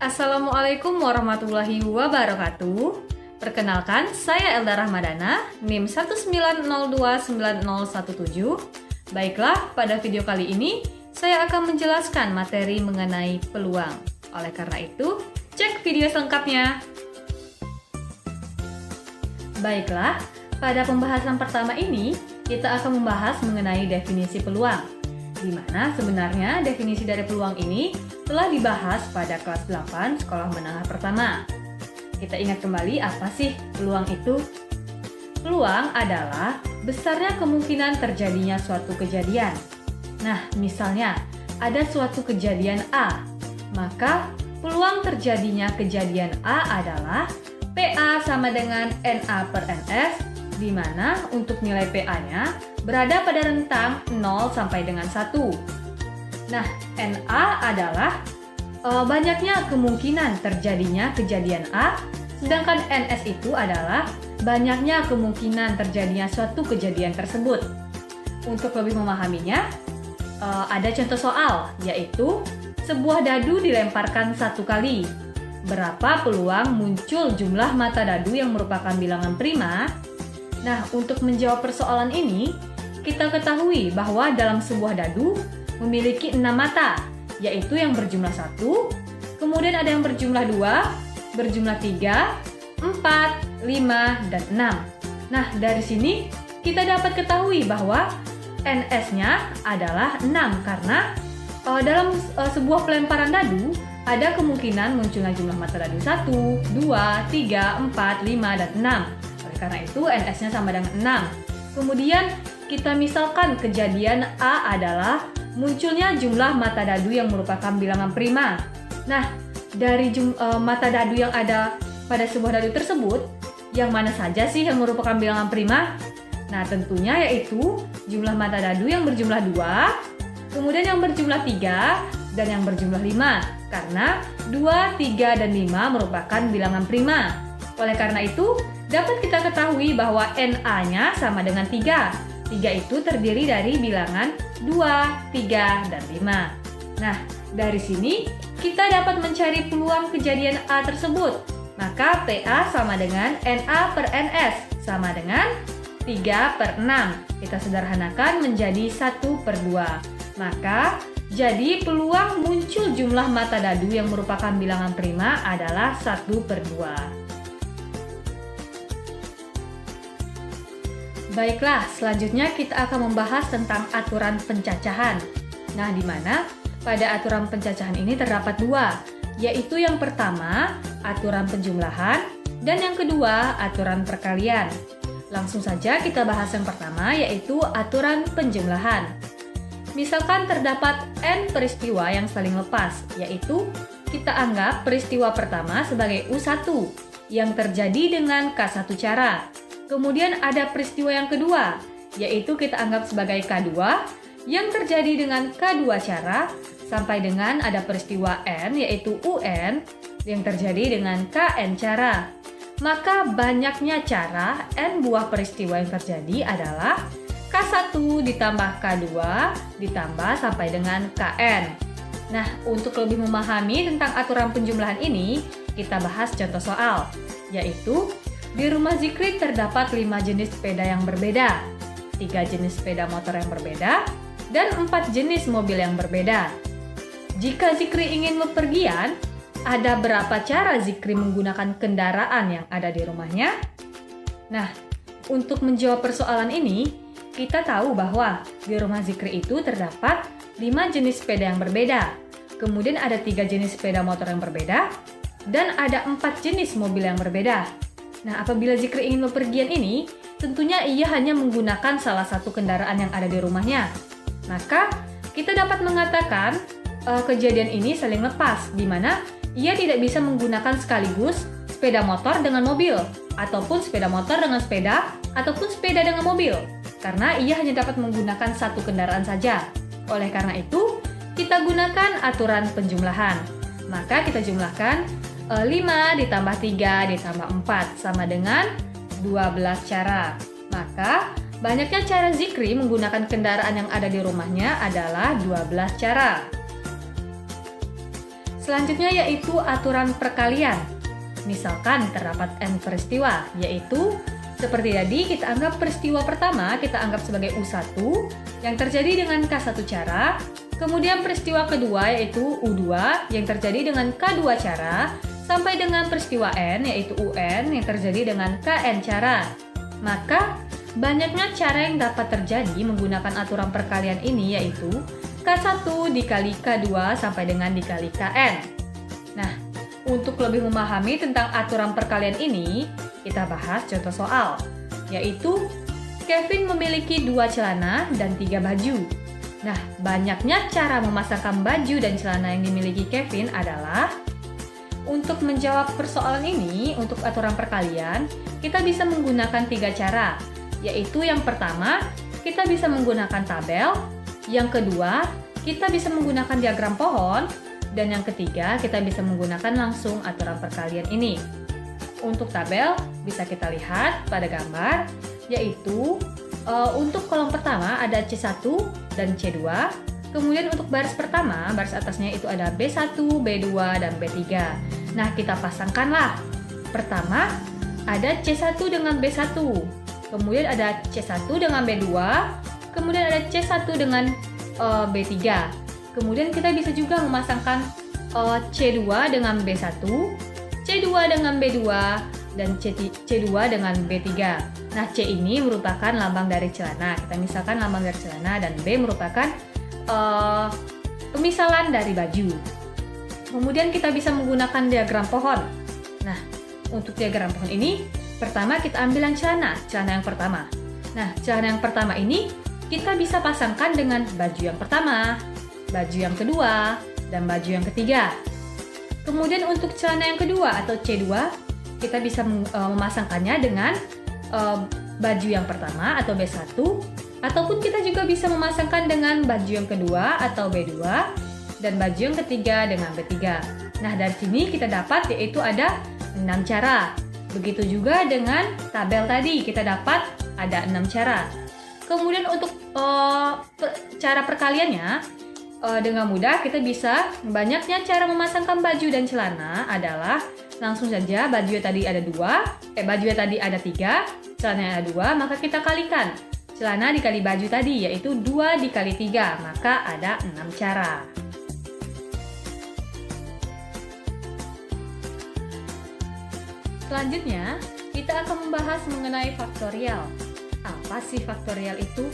Assalamualaikum warahmatullahi wabarakatuh. Perkenalkan, saya Elda Rahmadana, NIM 1902917. Baiklah, pada video kali ini saya akan menjelaskan materi mengenai peluang. Oleh karena itu, cek video selengkapnya. Baiklah, pada pembahasan pertama ini kita akan membahas mengenai definisi peluang, di mana sebenarnya definisi dari peluang ini telah dibahas pada kelas 8 sekolah menengah pertama. Kita ingat kembali apa sih peluang itu? Peluang adalah besarnya kemungkinan terjadinya suatu kejadian. Nah, misalnya ada suatu kejadian A, maka peluang terjadinya kejadian A adalah PA sama dengan NA per NS, di mana untuk nilai PA-nya berada pada rentang 0 sampai dengan 1. Nah, NA adalah banyaknya kemungkinan terjadinya kejadian A, sedangkan NS itu adalah banyaknya kemungkinan terjadinya suatu kejadian tersebut. Untuk lebih memahaminya, ada contoh soal, yaitu sebuah dadu dilemparkan 1 kali. Berapa peluang muncul jumlah mata dadu yang merupakan bilangan prima? Nah, untuk menjawab persoalan ini, kita ketahui bahwa dalam sebuah dadu memiliki 6 mata, yaitu yang berjumlah 1, kemudian ada yang berjumlah 2, berjumlah 3, 4, 5, dan 6. Nah, dari sini kita dapat ketahui bahwa NS-nya adalah 6 karena dalam sebuah pelemparan dadu ada kemungkinan munculnya jumlah mata dadu 1, 2, 3, 4, 5, dan 6. Oleh karena itu NS-nya sama dengan 6. Kemudian kita misalkan kejadian A adalah munculnya jumlah mata dadu yang merupakan bilangan prima. Nah, dari mata dadu yang ada pada sebuah dadu tersebut, yang mana saja sih yang merupakan bilangan prima? Nah, tentunya yaitu jumlah mata dadu yang berjumlah 2, kemudian yang berjumlah 3, dan yang berjumlah 5. Karena 2, 3, dan 5 merupakan bilangan prima. Oleh karena itu, dapat kita ketahui bahwa NA-nya sama dengan 3. 3 itu terdiri dari bilangan 2, 3, dan 5. Nah, dari sini kita dapat mencari peluang kejadian A tersebut. Maka PA sama dengan NA per NS sama dengan 3 per 6. Kita sederhanakan menjadi 1 per 2. Maka, jadi peluang muncul jumlah mata dadu yang merupakan bilangan prima adalah 1 per 2. Baiklah, selanjutnya kita akan membahas tentang aturan pencacahan. Nah, di mana pada aturan pencacahan ini terdapat 2, yaitu yang pertama, aturan penjumlahan, dan yang kedua, aturan perkalian. Langsung saja kita bahas yang pertama, yaitu aturan penjumlahan. Misalkan terdapat N peristiwa yang saling lepas, yaitu kita anggap peristiwa pertama sebagai U1 yang terjadi dengan K1 cara. Kemudian ada peristiwa yang kedua, yaitu kita anggap sebagai K2 yang terjadi dengan K2 cara, sampai dengan ada peristiwa N, yaitu UN, yang terjadi dengan KN cara. Maka banyaknya cara N buah peristiwa yang terjadi adalah K1 ditambah K2 ditambah sampai dengan KN. Nah, untuk lebih memahami tentang aturan penjumlahan ini, kita bahas contoh soal, yaitu di rumah Zikri terdapat 5 jenis sepeda yang berbeda, 3 jenis sepeda motor yang berbeda, dan 4 jenis mobil yang berbeda. Jika Zikri ingin bepergian, ada berapa cara Zikri menggunakan kendaraan yang ada di rumahnya? Nah, untuk menjawab persoalan ini, kita tahu bahwa di rumah Zikri itu terdapat 5 jenis sepeda yang berbeda, kemudian ada 3 jenis sepeda motor yang berbeda, dan ada 4 jenis mobil yang berbeda. Nah, apabila Zikri ingin bepergian ini, tentunya ia hanya menggunakan salah satu kendaraan yang ada di rumahnya. Maka, kita dapat mengatakan kejadian ini saling lepas, di mana ia tidak bisa menggunakan sekaligus sepeda motor dengan mobil, ataupun sepeda motor dengan sepeda, ataupun sepeda dengan mobil, karena ia hanya dapat menggunakan satu kendaraan saja. Oleh karena itu, kita gunakan aturan penjumlahan. Maka kita jumlahkan 5 ditambah 3 ditambah 4 sama dengan 12 cara. Maka banyaknya cara Zikri menggunakan kendaraan yang ada di rumahnya adalah 12 cara. Selanjutnya yaitu aturan perkalian. Misalkan terdapat n peristiwa, yaitu seperti tadi kita anggap peristiwa pertama kita anggap sebagai U1 yang terjadi dengan K1 cara, kemudian peristiwa kedua yaitu U2 yang terjadi dengan K2 cara, sampai dengan peristiwa N yaitu UN yang terjadi dengan KN cara. Maka banyaknya cara yang dapat terjadi menggunakan aturan perkalian ini yaitu K1 dikali K2 sampai dengan dikali KN. Nah, untuk lebih memahami tentang aturan perkalian ini, kita bahas contoh soal, yaitu Kevin memiliki 2 celana dan 3 baju. Nah, banyaknya cara memasangkan baju dan celana yang dimiliki Kevin adalah untuk menjawab persoalan ini, untuk aturan perkalian, kita bisa menggunakan 3 cara, yaitu yang pertama, kita bisa menggunakan tabel, yang kedua, kita bisa menggunakan diagram pohon, dan yang ketiga, kita bisa menggunakan langsung aturan perkalian ini. Untuk tabel, bisa kita lihat pada gambar, yaitu untuk kolom pertama ada C1 dan C2, kemudian untuk baris pertama, baris atasnya itu ada B1, B2, dan B3. Nah, kita pasangkanlah. Pertama, ada C1 dengan B1, kemudian ada C1 dengan B2, kemudian ada C1 dengan B3. Kemudian kita bisa juga memasangkan C2 dengan B1, C2 dengan B2, dan C2 dengan B3. Nah, C ini merupakan lambang dari celana. Kita misalkan lambang dari celana, dan B merupakan pemisalan dari baju. Kemudian kita bisa menggunakan diagram pohon. Nah, untuk diagram pohon ini, pertama kita ambil yang celana yang pertama. Nah, celana yang pertama ini kita bisa pasangkan dengan baju yang pertama, baju yang kedua, dan baju yang ketiga. Kemudian untuk celana yang kedua atau C2, kita bisa memasangkannya dengan baju yang pertama atau B1, ataupun kita juga bisa memasangkan dengan baju yang kedua atau B2, dan baju yang ketiga dengan B3. Nah, dari sini kita dapat yaitu ada 6 cara. Begitu juga dengan tabel tadi, kita dapat ada 6 cara. Kemudian untuk cara perkaliannya, dengan mudah kita bisa, banyaknya cara memasangkan baju dan celana adalah langsung saja baju tadi ada 2, baju tadi ada 3, celana ada 2, maka kita kalikan celana dikali baju tadi yaitu 2 dikali 3, maka ada 6 cara. Selanjutnya, kita akan membahas mengenai faktorial. Apa sih faktorial itu?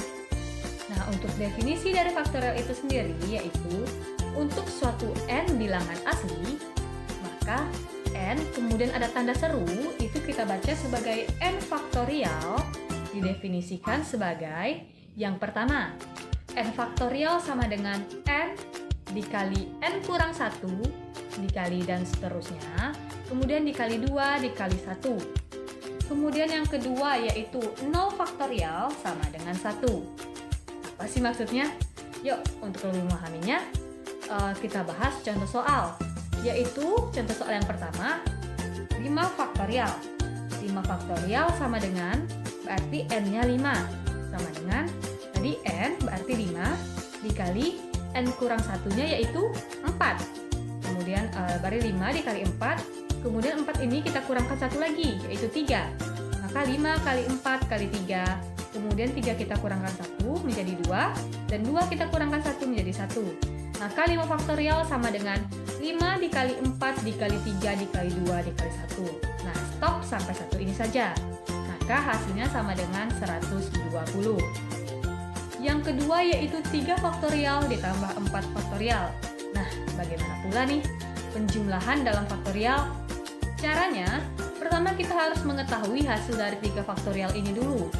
Nah, untuk definisi dari faktorial itu sendiri yaitu untuk suatu n bilangan asli, maka n kemudian ada tanda seru, itu kita baca sebagai n faktorial, didefinisikan sebagai yang pertama, n faktorial sama dengan n dikali n kurang 1 dikali dan seterusnya, kemudian dikali 2 dikali 1. Kemudian yang kedua yaitu 0 faktorial sama dengan 1. Apa sih maksudnya? Yuk, untuk lebih memahaminya, kita bahas contoh soal, yaitu contoh soal yang pertama, 5 faktorial. 5 faktorial sama dengan, berarti n-nya 5, sama dengan, tadi n berarti 5, dikali n kurang 1-nya yaitu 4. Kemudian berarti 5 dikali 4, kemudian 4 ini kita kurangkan 1 lagi, yaitu 3. Maka 5 kali 4 kali 3. Kemudian 3 kita kurangkan 1 menjadi 2, dan 2 kita kurangkan 1 menjadi 1. Maka 5 faktorial sama dengan 5 dikali 4 dikali 3 dikali 2 dikali 1. Nah, stop sampai 1 ini saja. Maka hasilnya sama dengan 120. Yang kedua yaitu 3 faktorial ditambah 4 faktorial. Nah, bagaimana pula nih penjumlahan dalam faktorial? Caranya, pertama kita harus mengetahui hasil dari 3 faktorial ini dulu.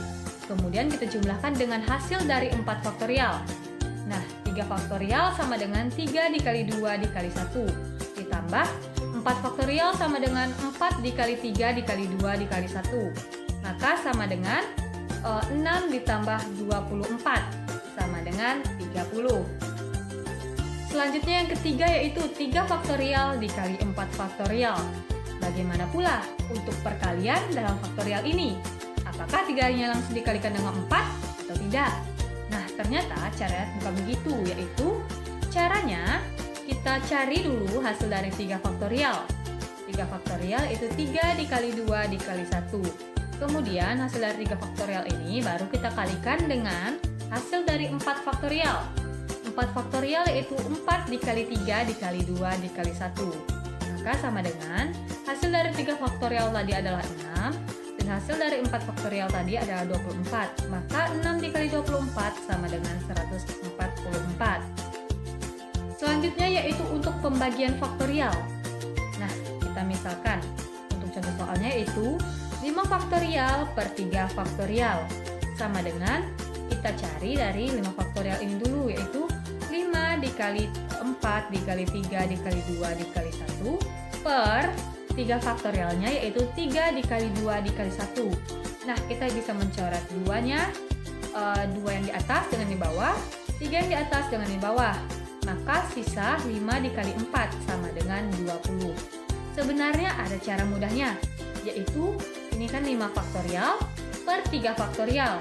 Kemudian kita jumlahkan dengan hasil dari 4 faktorial. Nah, 3 faktorial sama dengan 3 dikali 2 dikali 1. Ditambah 4 faktorial sama dengan 4 dikali 3 dikali 2 dikali 1. Maka sama dengan 6 ditambah 24 sama dengan 30. Selanjutnya yang ketiga yaitu 3 faktorial dikali 4 faktorial. Bagaimana pula untuk perkalian dalam faktorial ini? Apakah 3-nya langsung dikalikan dengan 4 atau tidak? Nah, ternyata caranya bukan begitu, yaitu caranya kita kita cari dulu hasil dari 3 faktorial. 3 faktorial itu 3 dikali 2 dikali 1. Kemudian hasil dari 3 faktorial ini baru kita kalikan dengan hasil dari 4 faktorial. 4 faktorial yaitu 4 dikali 3 dikali 2 dikali 1. Maka sama dengan hasil dari 3 faktorial tadi adalah 6 dan hasil dari 4 faktorial tadi adalah 24. Maka 6 dikali 24 sama dengan 144. Selanjutnya yaitu untuk pembagian faktorial. Nah, kita misalkan untuk contoh soalnya yaitu 5 faktorial per 3 faktorial. Sama dengan kita cari dari 5 faktorial ini dulu yaitu 5 dikali 4 dikali 3 dikali 2 dikali 1 per 3 faktorialnya yaitu 3 dikali 2 dikali 1. Nah, kita bisa mencoret duanya, 2 yang di atas dengan di bawah, 3 yang di atas dengan di bawah. Maka sisa 5 dikali 4 sama dengan 20. Sebenarnya ada cara mudahnya, yaitu ini kan 5 faktorial per 3 faktorial.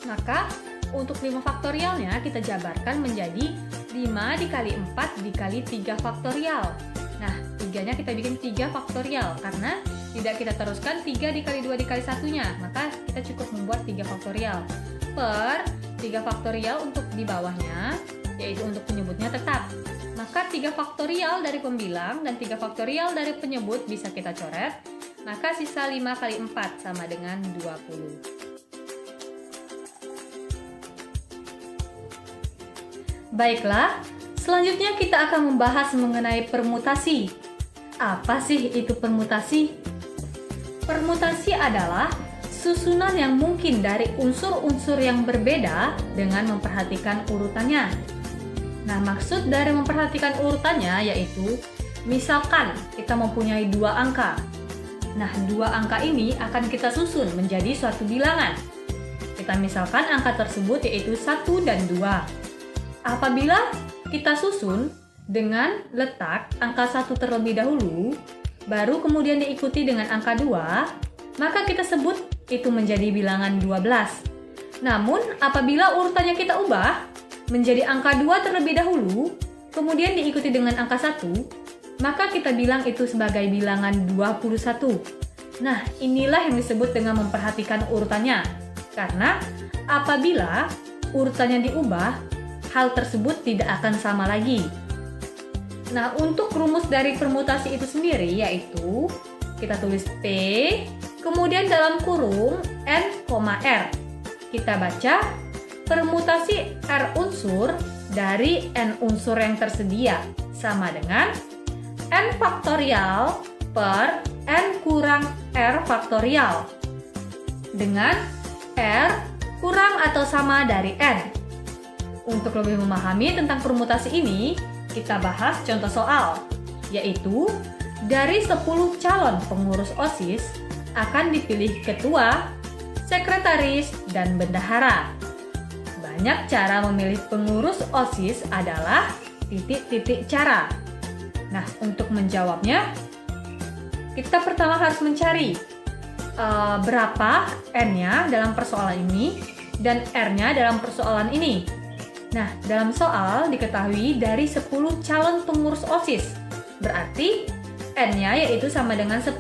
Maka untuk 5 faktorialnya kita jabarkan menjadi 5 dikali 4 dikali 3 faktorial. Nah, 3-nya kita bikin 3 faktorial karena tidak kita teruskan 3 dikali 2 dikali 1-nya. Maka kita cukup membuat 3 faktorial per 3 faktorial untuk di bawahnya, yaitu untuk penyebutnya tetap. Maka 3 faktorial dari pembilang dan 3 faktorial dari penyebut bisa kita coret. Maka sisa 5 kali 4 sama dengan 20. Baiklah, selanjutnya kita akan membahas mengenai permutasi. Apa sih itu permutasi? Permutasi adalah susunan yang mungkin dari unsur-unsur yang berbeda dengan memperhatikan urutannya. Nah, maksud dari memperhatikan urutannya yaitu misalkan kita mempunyai 2 angka. Nah, 2 angka ini akan kita susun menjadi suatu bilangan. Kita misalkan angka tersebut yaitu 1 dan 2. Apabila kita susun dengan letak angka 1 terlebih dahulu, baru kemudian diikuti dengan angka 2, maka kita sebut itu menjadi bilangan 12. Namun, apabila urutannya kita ubah menjadi angka 2 terlebih dahulu, kemudian diikuti dengan angka 1, maka kita bilang itu sebagai bilangan 21. Nah, inilah yang disebut dengan memperhatikan urutannya. Karena apabila urutannya diubah, hal tersebut tidak akan sama lagi. Nah, untuk rumus dari permutasi itu sendiri yaitu kita tulis P, kemudian dalam kurung N, R. Kita baca permutasi R unsur dari N unsur yang tersedia sama dengan N faktorial per N kurang R faktorial dengan R kurang atau sama dari N. Untuk lebih memahami tentang permutasi ini, kita bahas contoh soal, yaitu dari 10 calon pengurus OSIS akan dipilih ketua, sekretaris, dan bendahara. Banyak cara memilih pengurus OSIS adalah titik-titik cara. Nah, untuk menjawabnya, kita pertama harus mencari berapa N-nya dalam persoalan ini dan R-nya dalam persoalan ini. Nah, dalam soal diketahui dari 10 calon pengurus OSIS, berarti N-nya yaitu sama dengan 10.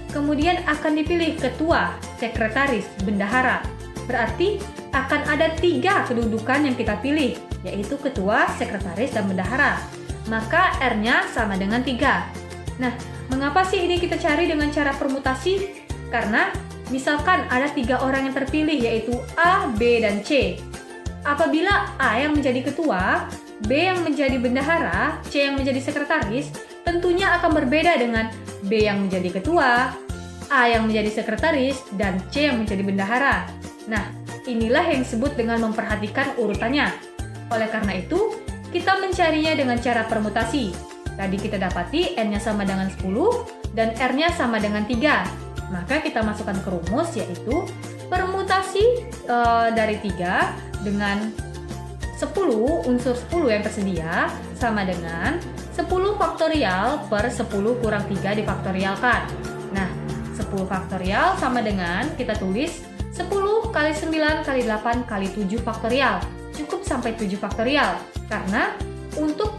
Kemudian akan dipilih ketua, sekretaris, bendahara. Berarti akan ada 3 kedudukan yang kita pilih, yaitu ketua, sekretaris, dan bendahara. Maka R-nya sama dengan 3. Nah, mengapa sih ini kita cari dengan cara permutasi? Karena misalkan ada 3 orang yang terpilih, yaitu A, B, dan C. Apabila A yang menjadi ketua, B yang menjadi bendahara, C yang menjadi sekretaris, tentunya akan berbeda dengan B yang menjadi ketua, A yang menjadi sekretaris, dan C yang menjadi bendahara. Nah, inilah yang disebut dengan memperhatikan urutannya. Oleh karena itu, kita mencarinya dengan cara permutasi. Tadi kita dapati N-nya sama dengan 10 dan R-nya sama dengan 3. Maka kita masukkan ke rumus yaitu permutasi dari 3 dengan 10, unsur 10 yang tersedia sama dengan 10 faktorial per 10 kurang 3 difaktorialkan. Nah, 10 faktorial sama dengan kita tulis 10 kali 9 kali 8 kali 7 faktorial. Cukup sampai 7 faktorial. Karena untuk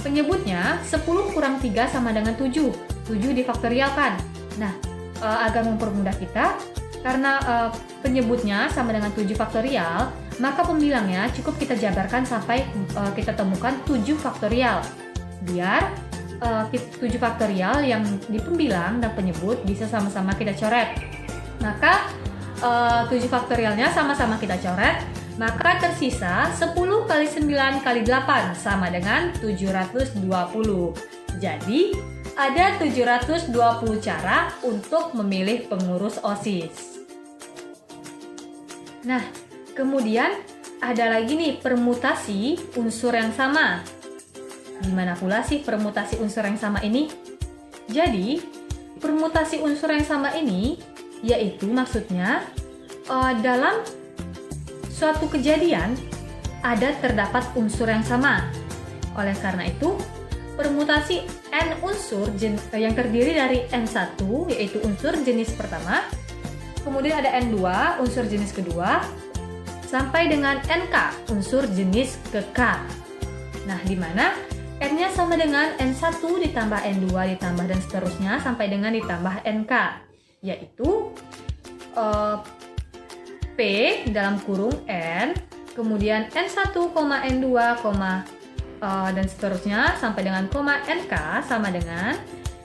Penyebutnya 10 kurang 3 sama dengan 7. 7 difaktorialkan. Nah, agar mempermudah kita, karena penyebutnya sama dengan 7 faktorial, maka pembilangnya cukup kita jabarkan sampai kita temukan 7 faktorial. Biar 7 faktorial yang di pembilang dan penyebut bisa sama-sama kita coret. Maka 7 faktorialnya sama-sama kita coret, maka tersisa 10 kali 9 kali 8 sama dengan 720. Jadi, ada 720 cara untuk memilih pengurus OSIS. Nah, kemudian ada lagi nih permutasi unsur yang sama. Gimana pula sih permutasi unsur yang sama ini? Jadi, permutasi unsur yang sama ini yaitu maksudnya dalam suatu kejadian terdapat unsur yang sama. Oleh karena itu, permutasi N unsur yang terdiri dari N1 yaitu unsur jenis pertama, kemudian ada N2 unsur jenis kedua, sampai dengan NK unsur jenis ke K. Nah, di mana N-nya sama dengan N1 ditambah N2 ditambah dan seterusnya sampai dengan ditambah NK, yaitu P dalam kurung N, kemudian N1, N2, dan seterusnya sampai dengan NK sama dengan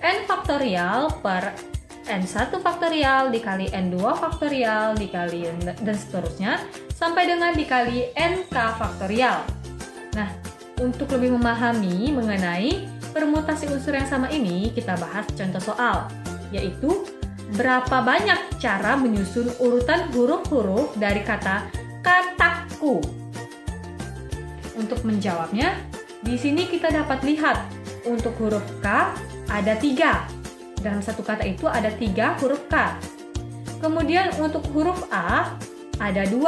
N faktorial per N1 faktorial dikali N2 faktorial dikali dan seterusnya sampai dengan dikali NK faktorial. Nah, untuk lebih memahami mengenai permutasi unsur yang sama ini, kita bahas contoh soal, yaitu berapa banyak cara menyusun urutan huruf-huruf dari kata kataku. Untuk menjawabnya, di sini kita dapat lihat untuk huruf K ada 3. Dalam satu kata itu ada 3 huruf K. Kemudian untuk huruf A ada 2.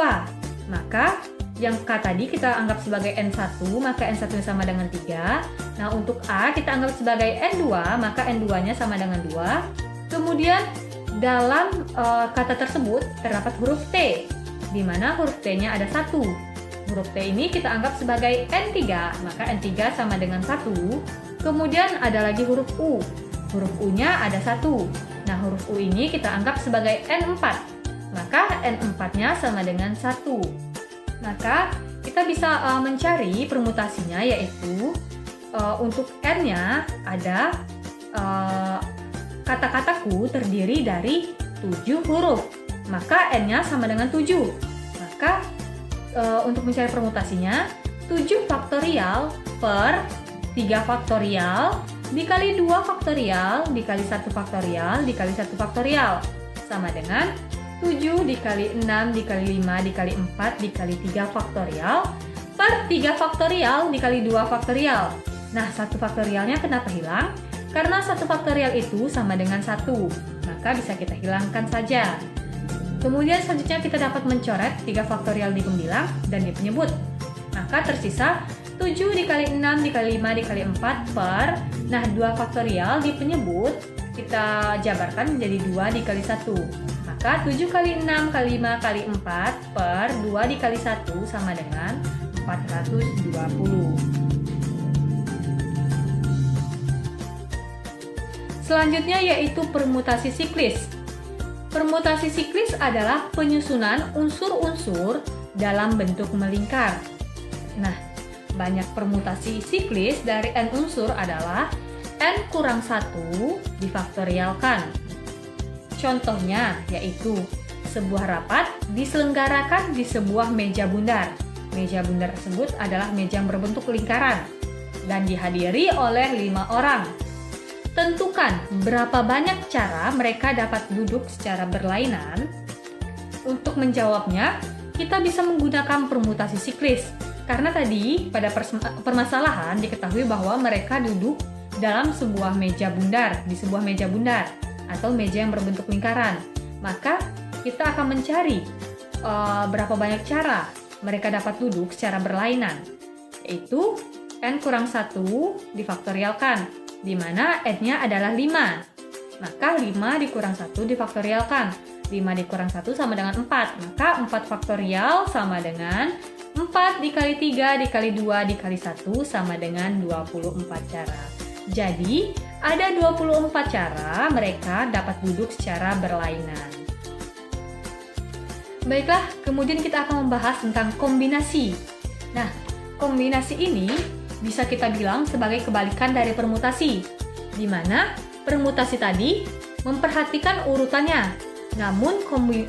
Maka yang K tadi kita anggap sebagai N1, maka N1 sama dengan 3. Nah, untuk A kita anggap sebagai N2, maka N2-nya sama dengan 2. Kemudian dalam kata tersebut terdapat huruf T, di mana huruf T-nya ada 1. Huruf T ini kita anggap sebagai N3, maka N3 sama dengan 1. Kemudian ada lagi huruf U. Huruf U-nya ada 1. Nah, huruf U ini kita anggap sebagai N4, maka N4-nya sama dengan 1. Maka kita bisa mencari permutasinya, yaitu untuk N-nya ada kata-kataku terdiri dari 7 huruf, maka N-nya sama dengan 7. Maka untuk mencari permutasinya, 7 faktorial per 3 faktorial dikali 2 faktorial dikali 1 faktorial dikali 1 faktorial sama dengan 7 dikali 6 dikali 5 dikali 4 dikali 3 faktorial per 3 faktorial dikali 2 faktorial. Nah, 1 faktorialnya kenapa hilang? Karena 1 faktorial itu sama dengan 1, maka bisa kita hilangkan saja. Kemudian selanjutnya kita dapat mencoret 3 faktorial di pembilang dan di penyebut. Maka tersisa 7 dikali 6 dikali 5 dikali 4 per, nah 2 faktorial di penyebut kita jabarkan menjadi 2 dikali 1. Maka 7 kali 6 kali 5 kali 4 per 2 dikali 1 sama dengan 420. Selanjutnya yaitu permutasi siklis. Permutasi siklis adalah penyusunan unsur-unsur dalam bentuk melingkar. Nah, banyak permutasi siklis dari N unsur adalah N kurang 1 difaktorialkan. Contohnya yaitu sebuah rapat diselenggarakan di sebuah meja bundar. Meja bundar tersebut adalah meja yang berbentuk lingkaran dan dihadiri oleh 5 orang. Tentukan berapa banyak cara mereka dapat duduk secara berlainan. Untuk menjawabnya, kita bisa menggunakan permutasi siklis. Karena tadi pada permasalahan diketahui bahwa mereka duduk dalam sebuah meja bundar, di sebuah meja bundar atau meja yang berbentuk lingkaran. Maka kita akan mencari berapa banyak cara mereka dapat duduk secara berlainan, yaitu N kurang 1 difaktorialkan, di mana N-nya adalah 5. Maka 5 dikurang 1 difaktorialkan. 5 dikurang 1 sama dengan 4. Maka 4 faktorial sama dengan 4 dikali 3 dikali 2 dikali 1 sama dengan 24 cara. Jadi, ada 24 cara mereka dapat duduk secara berlainan. Baiklah, kemudian kita akan membahas tentang kombinasi. Nah, kombinasi ini bisa kita bilang sebagai kebalikan dari permutasi, di mana permutasi tadi memperhatikan urutannya, namun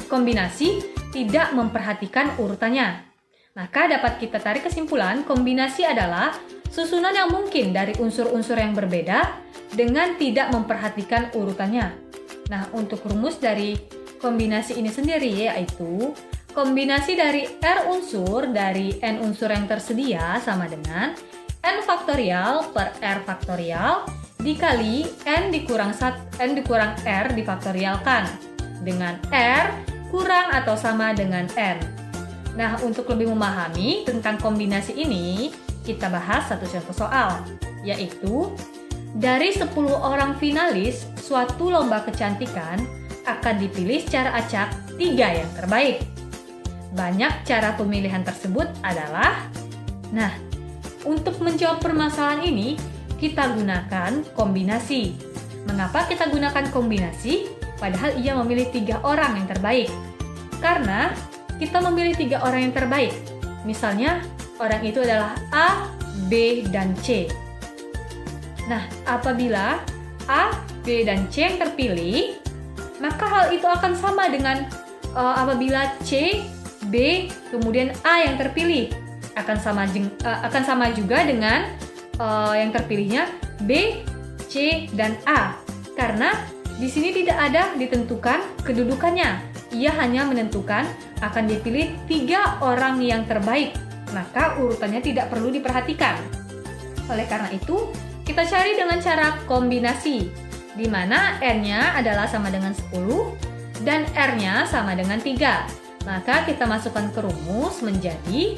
kombinasi tidak memperhatikan urutannya. Maka dapat kita tarik kesimpulan, kombinasi adalah susunan yang mungkin dari unsur-unsur yang berbeda dengan tidak memperhatikan urutannya. Nah, untuk rumus dari kombinasi ini sendiri yaitu kombinasi dari R unsur dari N unsur yang tersedia sama dengan N faktorial per R faktorial dikali N dikurang R difaktorialkan dengan R kurang atau sama dengan N. Nah, untuk lebih memahami tentang kombinasi ini, kita bahas satu contoh soal, yaitu dari 10 orang finalis suatu lomba kecantikan akan dipilih secara acak 3 yang terbaik. Banyak cara pemilihan tersebut adalah, nah, untuk menjawab permasalahan ini, kita gunakan kombinasi. Mengapa kita gunakan kombinasi? Padahal ia memilih 3 orang yang terbaik. Karena kita memilih 3 orang yang terbaik. Misalnya, orang itu adalah A, B, dan C. Nah, apabila A, B, dan C yang terpilih, maka hal itu akan sama dengan apabila C, B, kemudian A yang terpilih. Akan sama juga dengan yang terpilihnya B, C, dan A. Karena di sini tidak ada ditentukan kedudukannya. Ia hanya menentukan akan dipilih 3 orang yang terbaik, maka urutannya tidak perlu diperhatikan. Oleh karena itu, kita cari dengan cara kombinasi, di mana N-nya adalah sama dengan 10 dan R-nya sama dengan 3. Maka kita masukkan ke rumus menjadi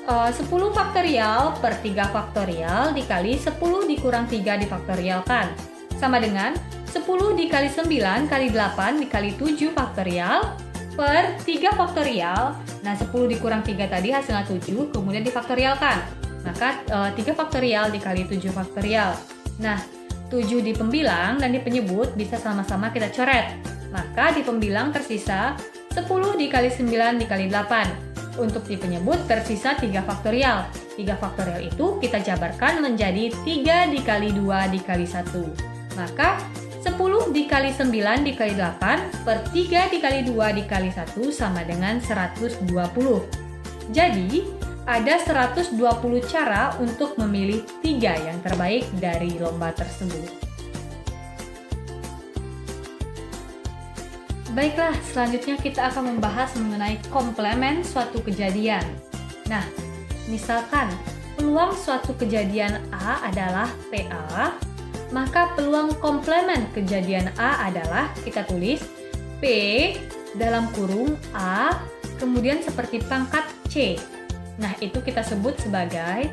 10 faktorial per 3 faktorial dikali 10 dikurang 3 difaktorialkan, sama dengan 10 dikali 9 kali 8 dikali 7 faktorial per 3 faktorial. Nah, 10 dikurang 3 tadi hasilnya 7, kemudian difaktorialkan. Maka 3 faktorial dikali 7 faktorial. Nah, 7 di pembilang dan di penyebut bisa sama-sama kita coret. Maka di pembilang tersisa 10 dikali 9 dikali 8. Untuk di penyebut tersisa 3 faktorial. 3 faktorial itu kita jabarkan menjadi 3 dikali 2 dikali 1. Maka 10 dikali 9 dikali 8 per 3 dikali 2 dikali 1 sama dengan 120. Jadi, ada 120 cara untuk memilih 3 yang terbaik dari lomba tersebut. Baiklah, selanjutnya kita akan membahas mengenai komplement suatu kejadian. Nah, misalkan peluang suatu kejadian A adalah PA, maka peluang komplement kejadian A adalah, kita tulis P dalam kurung A, kemudian seperti pangkat C. Nah, itu kita sebut sebagai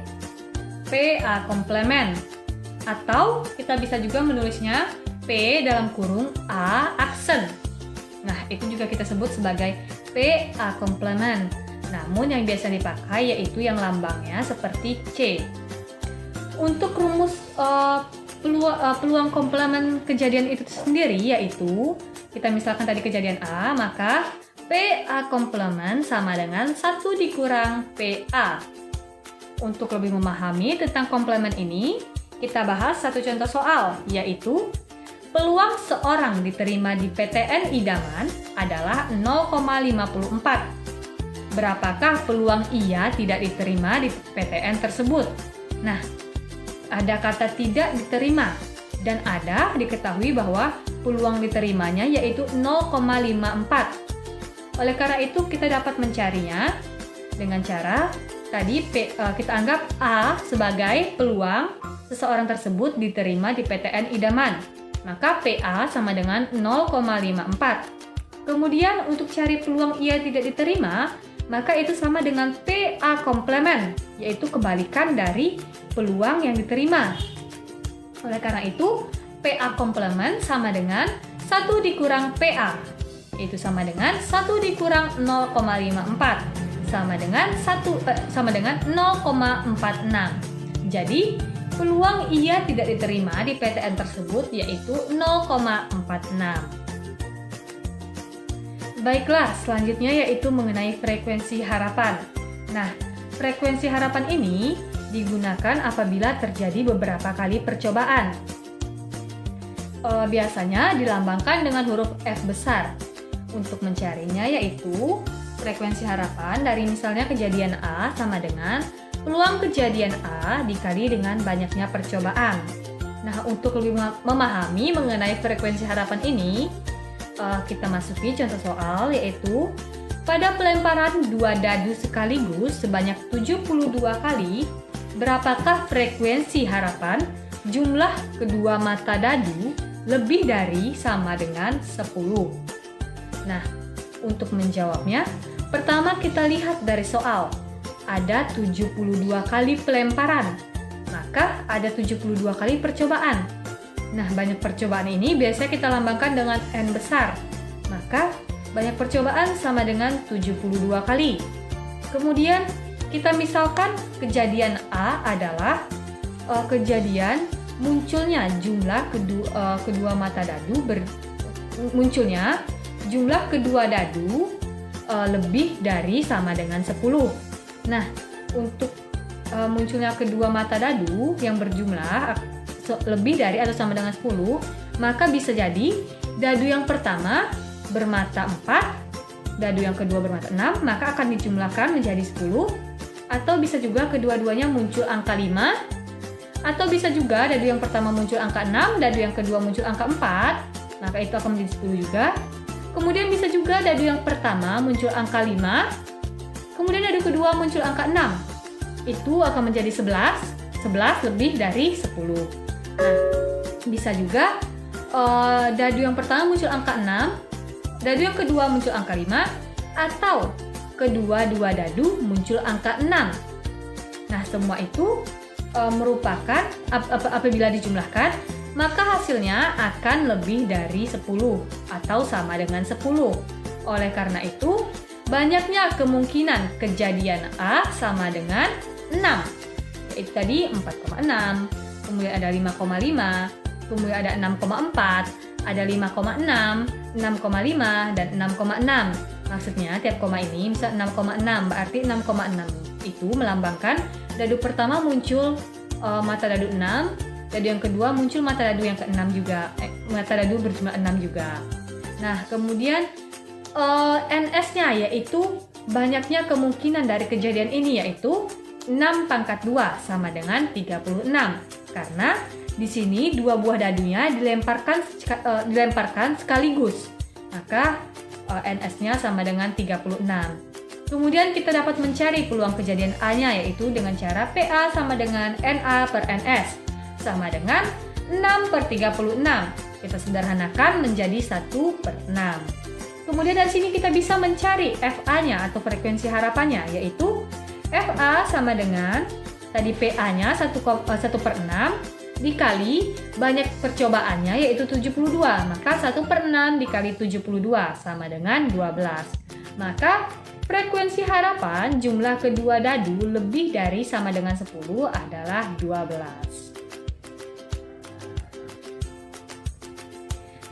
PA komplement. Atau kita bisa juga menulisnya P dalam kurung A aksen. Nah, itu juga kita sebut sebagai PA komplement. Namun yang biasa dipakai yaitu yang lambangnya seperti C. Untuk rumus peluang komplement kejadian itu sendiri yaitu, kita misalkan tadi kejadian A, maka PA komplement sama dengan 1 dikurang PA. Untuk lebih memahami tentang komplement ini, kita bahas satu contoh soal, yaitu peluang seorang diterima di PTN idaman adalah 0,54. Berapakah peluang ia tidak diterima di PTN tersebut? Nah, ada kata tidak diterima dan ada diketahui bahwa peluang diterimanya yaitu 0,54. Oleh karena itu kita dapat mencarinya dengan cara tadi kita anggap A sebagai peluang seseorang tersebut diterima di PTN idaman. Maka PA sama dengan 0,54. Kemudian untuk cari peluang ia tidak diterima, maka itu sama dengan PA komplement, yaitu kebalikan dari peluang yang diterima. Oleh karena itu, PA komplement sama dengan 1 dikurang PA, yaitu sama dengan 1 dikurang 0,54. sama dengan 0,46. Jadi, peluang ia tidak diterima di PTN tersebut yaitu 0,46. Baiklah, selanjutnya yaitu mengenai frekuensi harapan. Nah, frekuensi harapan ini digunakan apabila terjadi beberapa kali percobaan. Biasanya dilambangkan dengan huruf F besar. Untuk mencarinya yaitu frekuensi harapan dari misalnya kejadian A sama dengan peluang kejadian A dikali dengan banyaknya percobaan. Nah, untuk lebih memahami mengenai frekuensi harapan ini, kita masuki contoh soal yaitu pada pelemparan 2 dadu sekaligus sebanyak 72 kali, berapakah frekuensi harapan jumlah kedua mata dadu lebih dari sama dengan 10? Nah, untuk menjawabnya, pertama kita lihat dari soal. Ada 72 kali pelemparan, maka ada 72 kali percobaan. Nah, banyak percobaan ini biasanya kita lambangkan dengan N besar. Maka, banyak percobaan sama dengan 72 kali. Kemudian, kita misalkan kejadian A adalah kejadian munculnya jumlah kedua mata dadu munculnya jumlah kedua dadu lebih dari sama dengan 10. Nah, untuk munculnya kedua mata dadu yang berjumlah lebih dari atau sama dengan 10, maka bisa jadi dadu yang pertama bermata 4, dadu yang kedua bermata 6, maka akan dijumlahkan menjadi 10, atau bisa juga kedua-duanya muncul angka 5, atau bisa juga dadu yang pertama muncul angka 6, dadu yang kedua muncul angka 4, maka itu akan menjadi 10 juga. Kemudian bisa juga dadu yang pertama muncul angka 5, kemudian dadu kedua muncul angka 6, itu akan menjadi 11 lebih dari 10. Nah, bisa juga dadu yang pertama muncul angka 6, dadu yang kedua muncul angka 5, atau kedua-dua dadu muncul angka 6. Nah, semua itu merupakan apabila dijumlahkan, maka hasilnya akan lebih dari 10 atau sama dengan 10. Oleh karena itu, banyaknya kemungkinan kejadian A sama dengan 6. Yaitu tadi 4,6, kemudian ada 5,5, kemudian ada 6,4, ada 5,6, 6,5, dan 6,6. Maksudnya tiap koma ini bisa 6,6, berarti 6,6 itu melambangkan dadu pertama muncul mata dadu 6, dadu yang kedua muncul mata dadu yang ke-6 juga, mata dadu berjumlah 6 juga. Nah, kemudian NS-nya yaitu banyaknya kemungkinan dari kejadian ini yaitu 6 pangkat 2 sama dengan 36. Karena di sini dua buah dadunya dilemparkan sekaligus. Maka NS-nya sama dengan 36. Kemudian kita dapat mencari peluang kejadian A-nya yaitu dengan cara PA sama dengan NA per NS sama dengan 6 per 36. Kita sederhanakan menjadi 1 per 6. Kemudian dari sini kita bisa mencari FA-nya atau frekuensi harapannya yaitu FA sama dengan tadi PA-nya 1 per 6 dikali banyak percobaannya yaitu 72. Maka 1 per 6 dikali 72 sama dengan 12. Maka frekuensi harapan jumlah kedua dadu lebih dari sama dengan 10 adalah 12.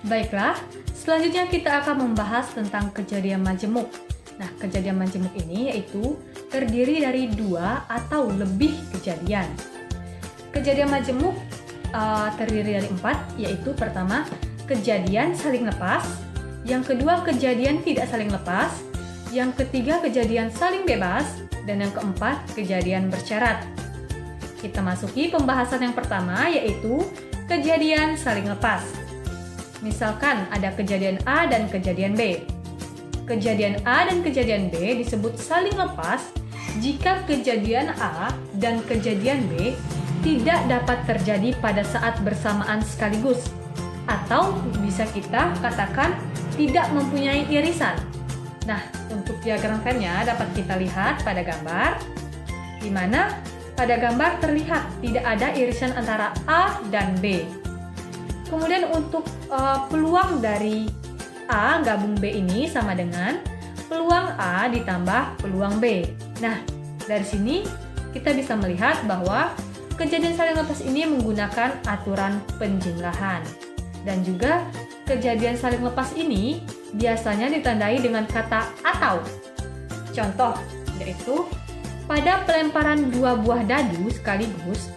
Baiklah, selanjutnya kita akan membahas tentang kejadian majemuk. Nah, kejadian majemuk ini yaitu terdiri dari 2 atau lebih kejadian. Kejadian majemuk terdiri dari 4, yaitu pertama, kejadian saling lepas, yang kedua, kejadian tidak saling lepas, yang ketiga, kejadian saling bebas, dan yang keempat, kejadian bersyarat. Kita masuki pembahasan yang pertama, yaitu kejadian saling lepas. Misalkan ada kejadian A dan kejadian B. Kejadian A dan kejadian B disebut saling lepas jika kejadian A dan kejadian B tidak dapat terjadi pada saat bersamaan sekaligus, atau bisa kita katakan tidak mempunyai irisan. Nah, untuk diagram Venn-nya dapat kita lihat pada gambar, di mana pada gambar terlihat tidak ada irisan antara A dan B. Kemudian untuk peluang dari A gabung B ini sama dengan peluang A ditambah peluang B. Nah, dari sini kita bisa melihat bahwa kejadian saling lepas ini menggunakan aturan penjumlahan. Dan juga kejadian saling lepas ini biasanya ditandai dengan kata atau. Contoh, yaitu pada pelemparan 2 buah dadu sekaligus,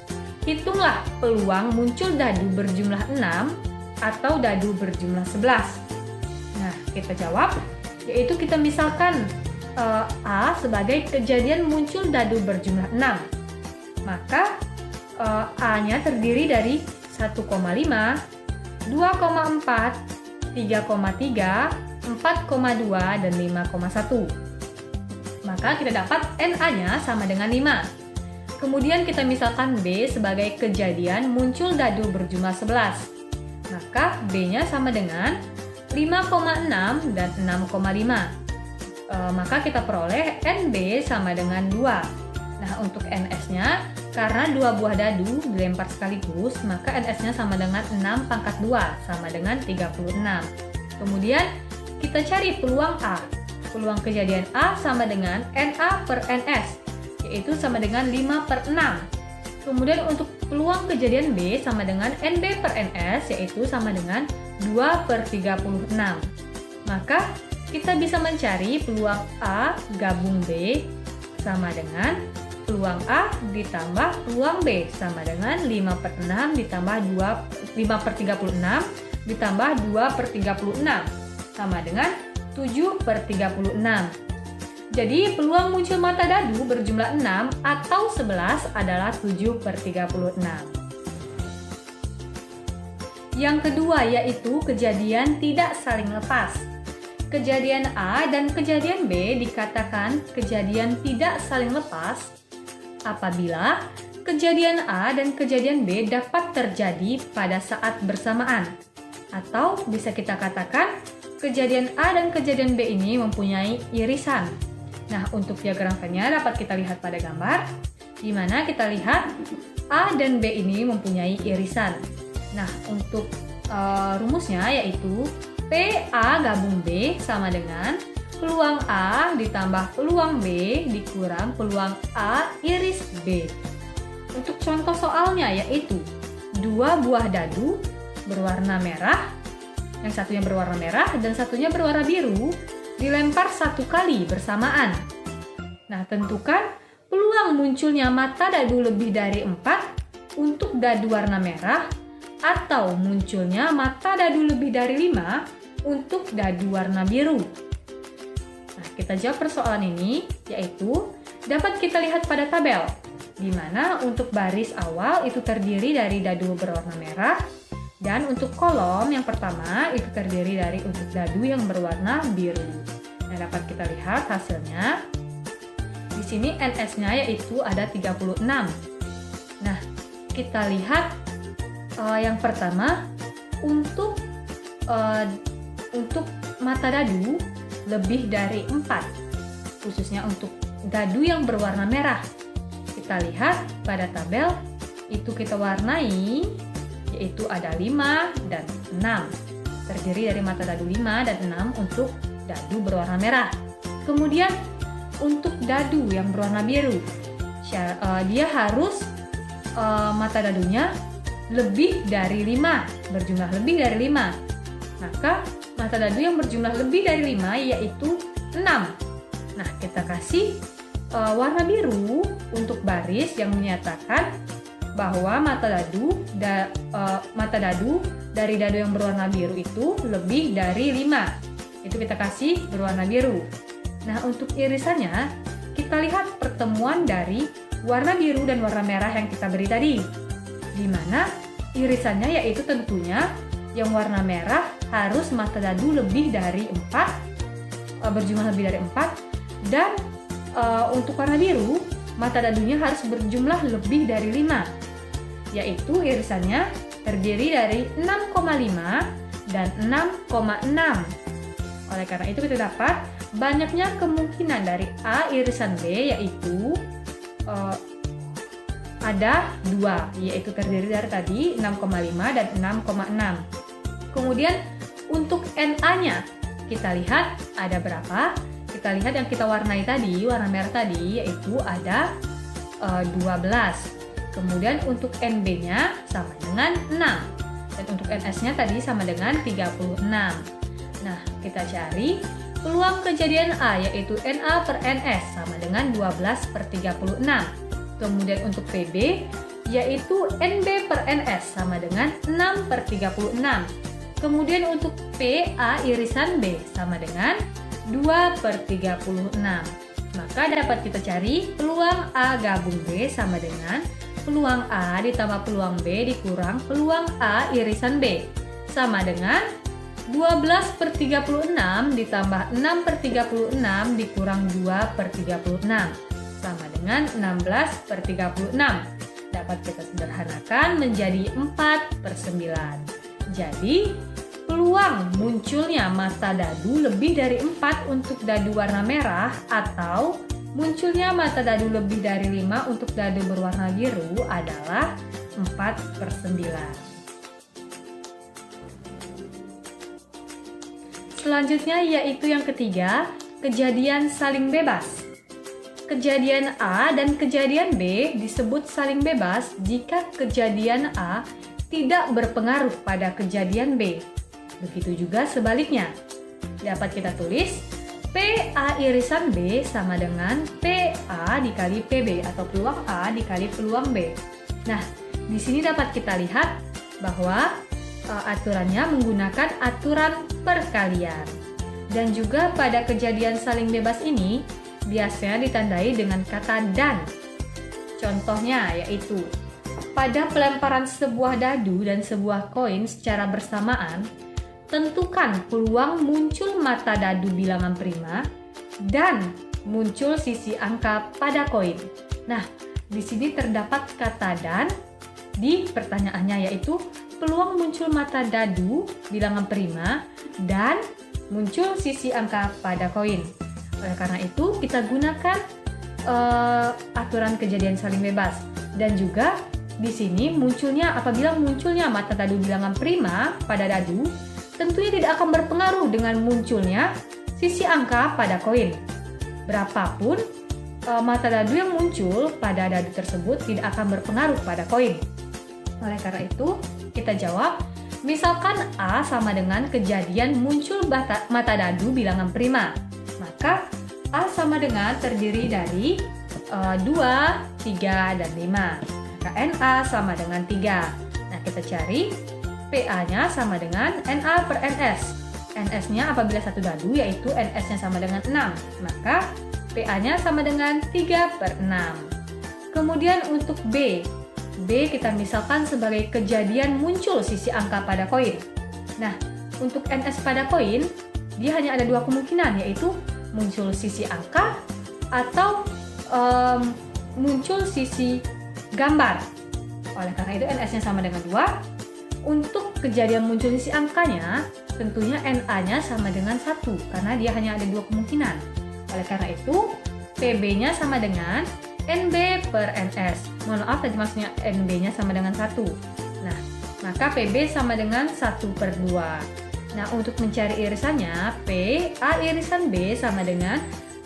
hitunglah peluang muncul dadu berjumlah 6 atau dadu berjumlah 11. Nah, kita jawab, yaitu kita misalkan A sebagai kejadian muncul dadu berjumlah 6. Maka A-nya terdiri dari 1,5, 2,4, 3,3, 4,2, dan 5,1. Maka kita dapat NA-nya sama dengan 5. Kemudian kita misalkan B sebagai kejadian muncul dadu berjumlah 11. Maka B-nya sama dengan 5,6 dan 6,5. Maka kita peroleh NB sama dengan 2. Nah, untuk NS-nya, karena 2 buah dadu dilempar sekaligus, maka NS-nya sama dengan 6 pangkat 2, sama dengan 36. Kemudian, kita cari peluang A. Peluang kejadian A sama dengan NA per NS, yaitu sama dengan 5 per 6. Kemudian, untuk peluang kejadian B sama dengan NB per NS, yaitu sama dengan 2 per 36. Maka, kita bisa mencari peluang A gabung B sama dengan peluang A ditambah peluang B sama dengan 5 per 6 ditambah 5 per 36 ditambah 2 per 36 sama dengan 7 per 36. Jadi peluang muncul mata dadu berjumlah 6 atau 11 adalah 7 per 36. Yang kedua yaitu kejadian tidak saling lepas. Kejadian A dan kejadian B dikatakan kejadian tidak saling lepas apabila kejadian A dan kejadian B dapat terjadi pada saat bersamaan. Atau bisa kita katakan kejadian A dan kejadian B ini mempunyai irisan. Nah, untuk diagram Venn-nya dapat kita lihat pada gambar, di mana kita lihat A dan B ini mempunyai irisan. Nah, untuk rumusnya yaitu PA gabung B sama dengan peluang A ditambah peluang B dikurang peluang A iris B. Untuk contoh soalnya yaitu 2 buah dadu berwarna merah, yang satunya berwarna merah dan satunya berwarna biru, dilempar 1 kali bersamaan. Nah, tentukan peluang munculnya mata dadu lebih dari 4 untuk dadu warna merah atau munculnya mata dadu lebih dari 5 untuk dadu warna biru. Nah, kita jawab persoalan ini, yaitu dapat kita lihat pada tabel, di mana untuk baris awal itu terdiri dari dadu berwarna merah, dan untuk kolom yang pertama itu terdiri dari untuk dadu yang berwarna biru. Nah, dapat kita lihat hasilnya. Di sini NS-nya yaitu ada 36. Nah, kita lihat yang pertama untuk mata dadu lebih dari 4, khususnya untuk dadu yang berwarna merah. Kita lihat pada tabel itu kita warnai, yaitu ada 5 dan 6. Terdiri dari mata dadu 5 dan 6 untuk dadu berwarna merah. Kemudian untuk dadu yang berwarna biru, dia harus mata dadunya lebih dari 5, berjumlah lebih dari 5. Maka mata dadu yang berjumlah lebih dari 5 yaitu 6. Nah, kita kasih warna biru untuk baris yang menyatakan bahwa mata dadu dari dadu yang berwarna biru itu lebih dari 5. Itu kita kasih berwarna biru. Nah, untuk irisannya kita lihat pertemuan dari warna biru dan warna merah yang kita beri tadi, di mana irisannya yaitu tentunya yang warna merah harus mata dadu lebih dari 4, berjumlah lebih dari 4, dan untuk warna biru mata dadunya harus berjumlah lebih dari 5, yaitu irisannya terdiri dari 6,5 dan 6,6. Oleh karena itu kita dapat banyaknya kemungkinan dari A irisan B yaitu ada 2, yaitu terdiri dari tadi 6,5 dan 6,6. Kemudian untuk NA-nya kita lihat ada berapa, kita lihat yang kita warnai tadi, warna merah tadi, yaitu ada 12. Kemudian untuk NB-nya sama dengan 6. Dan untuk NS-nya tadi sama dengan 36. Nah, kita cari peluang kejadian A, yaitu NA per NS sama dengan 12 per 36. Kemudian untuk PB, yaitu NB per NS sama dengan 6 per 36. Kemudian untuk PA irisan B sama dengan 2 per 36. Maka dapat kita cari peluang A gabung B sama dengan peluang A ditambah peluang B dikurang peluang A irisan B sama dengan 12 per 36 ditambah 6 per 36 dikurang 2 per 36 sama dengan 16 per 36. Dapat kita sederhanakan menjadi 4 per 9. Jadi peluang munculnya mata dadu lebih dari 4 untuk dadu warna merah atau munculnya mata dadu lebih dari 5 untuk dadu berwarna biru adalah 4 per 9. Selanjutnya yaitu yang ketiga, kejadian saling bebas. Kejadian A dan kejadian B disebut saling bebas jika kejadian A tidak berpengaruh pada kejadian B. Begitu juga sebaliknya. Dapat kita tulis PA irisan B sama dengan PA dikali PB atau peluang A dikali peluang B. Nah, di sini dapat kita lihat bahwa aturannya menggunakan aturan perkalian. Dan juga pada kejadian saling bebas ini biasanya ditandai dengan kata dan. Contohnya yaitu pada pelemparan sebuah dadu dan sebuah koin secara bersamaan, tentukan peluang muncul mata dadu bilangan prima dan muncul sisi angka pada koin. Nah, di sini terdapat kata dan di pertanyaannya yaitu peluang muncul mata dadu bilangan prima dan muncul sisi angka pada koin. Oleh karena itu, kita gunakan aturan kejadian saling bebas. Dan juga di sini apabila munculnya mata dadu bilangan prima pada dadu, tentunya tidak akan berpengaruh dengan munculnya sisi angka pada koin. Berapapun mata dadu yang muncul pada dadu tersebut tidak akan berpengaruh pada koin. Oleh karena itu, kita jawab, misalkan A sama dengan kejadian muncul mata dadu bilangan prima. Maka A sama dengan terdiri dari 2, 3, dan 5. Maka NA sama dengan 3. Nah, kita cari PA-nya sama dengan NA per NS. NS-nya apabila satu dadu yaitu NS-nya sama dengan 6. Maka PA-nya sama dengan 3 per 6. Kemudian untuk B kita misalkan sebagai kejadian muncul sisi angka pada koin. Nah, untuk NS pada koin, dia hanya ada 2 kemungkinan yaitu muncul sisi angka atau muncul sisi gambar. Oleh karena itu NS-nya sama dengan 2. Untuk kejadian muncul sisi angkanya, tentunya NA-nya sama dengan 1 karena dia hanya ada 2 kemungkinan. Oleh karena itu, PB-nya sama dengan NB per NS. Mohon maaf tadi maksudnya NB-nya sama dengan 1. Nah, maka PB sama dengan 1 per 2. Nah, untuk mencari irisannya, PA irisan B sama dengan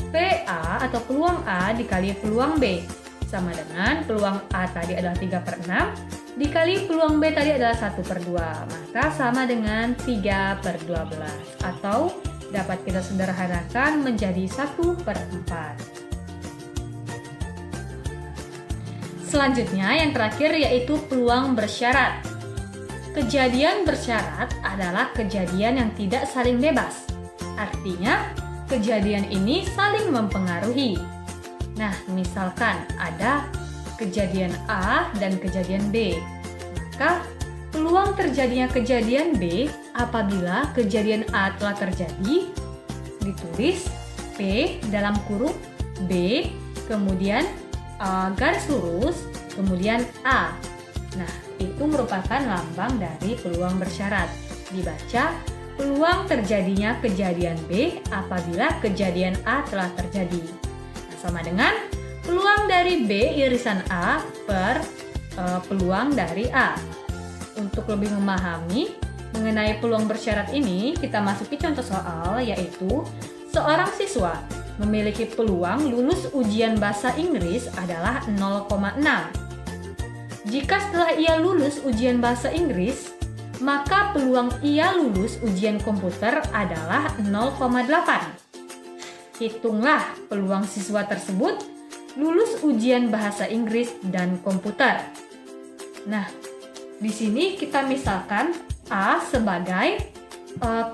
PA atau peluang A dikali peluang B. Sama dengan peluang A tadi adalah 3 per 6 dikali peluang B tadi adalah 1 per 2. Maka sama dengan 3 per 12. Atau dapat kita sederhanakan menjadi 1 per 4. Selanjutnya yang terakhir yaitu peluang bersyarat. Kejadian bersyarat adalah kejadian yang tidak saling bebas. Artinya, kejadian ini saling mempengaruhi. Nah, misalkan ada kejadian A dan kejadian B. Maka, peluang terjadinya kejadian B apabila kejadian A telah terjadi, ditulis P dalam kurung B, kemudian garis lurus, kemudian A. Nah, itu merupakan lambang dari peluang bersyarat. Dibaca, peluang terjadinya kejadian B apabila kejadian A telah terjadi. Nah, sama dengan peluang dari B irisan A per peluang dari A. Untuk lebih memahami mengenai peluang bersyarat ini, kita masuki contoh soal yaitu seorang siswa memiliki peluang lulus ujian bahasa Inggris adalah 0,6. Jika setelah ia lulus ujian bahasa Inggris, maka peluang ia lulus ujian komputer adalah 0,8. Hitunglah peluang siswa tersebut lulus ujian bahasa Inggris dan komputer. Nah, di sini kita misalkan A sebagai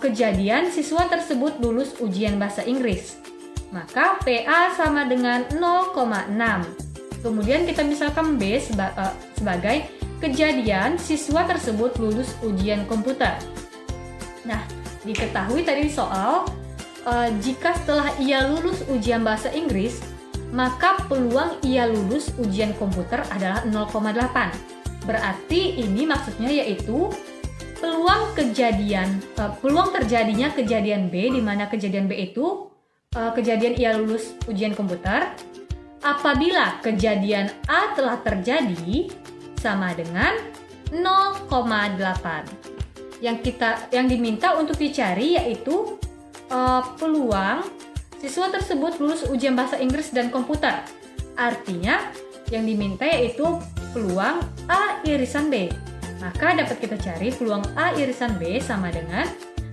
kejadian siswa tersebut lulus ujian bahasa Inggris. Maka PA sama dengan 0,6. Kemudian kita misalkan B sebagai kejadian siswa tersebut lulus ujian komputer. Nah, diketahui tadi soal jika setelah ia lulus ujian bahasa Inggris, maka peluang ia lulus ujian komputer adalah 0,8. Berarti ini maksudnya yaitu peluang terjadinya kejadian B, di mana kejadian B itu kejadian ia lulus ujian komputer apabila kejadian A telah terjadi sama dengan 0,8. Yang diminta untuk dicari yaitu peluang siswa tersebut lulus ujian bahasa Inggris dan komputer. Artinya yang diminta yaitu peluang A irisan B. Maka dapat kita cari peluang A irisan B sama dengan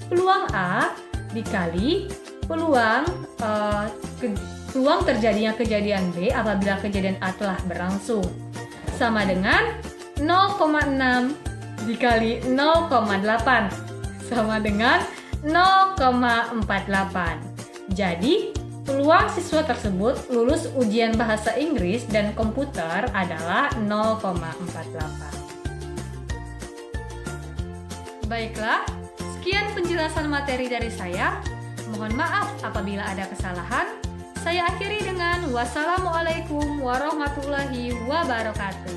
peluang A dikali peluang terjadinya kejadian B apabila kejadian A telah berlangsung, sama dengan 0,6 dikali 0,8 sama dengan 0,48. Jadi peluang siswa tersebut lulus ujian bahasa Inggris dan komputer adalah 0,48. Baiklah, sekian penjelasan materi dari saya. Mohon maaf apabila ada kesalahan. Saya akhiri dengan wassalamualaikum warahmatullahi wabarakatuh.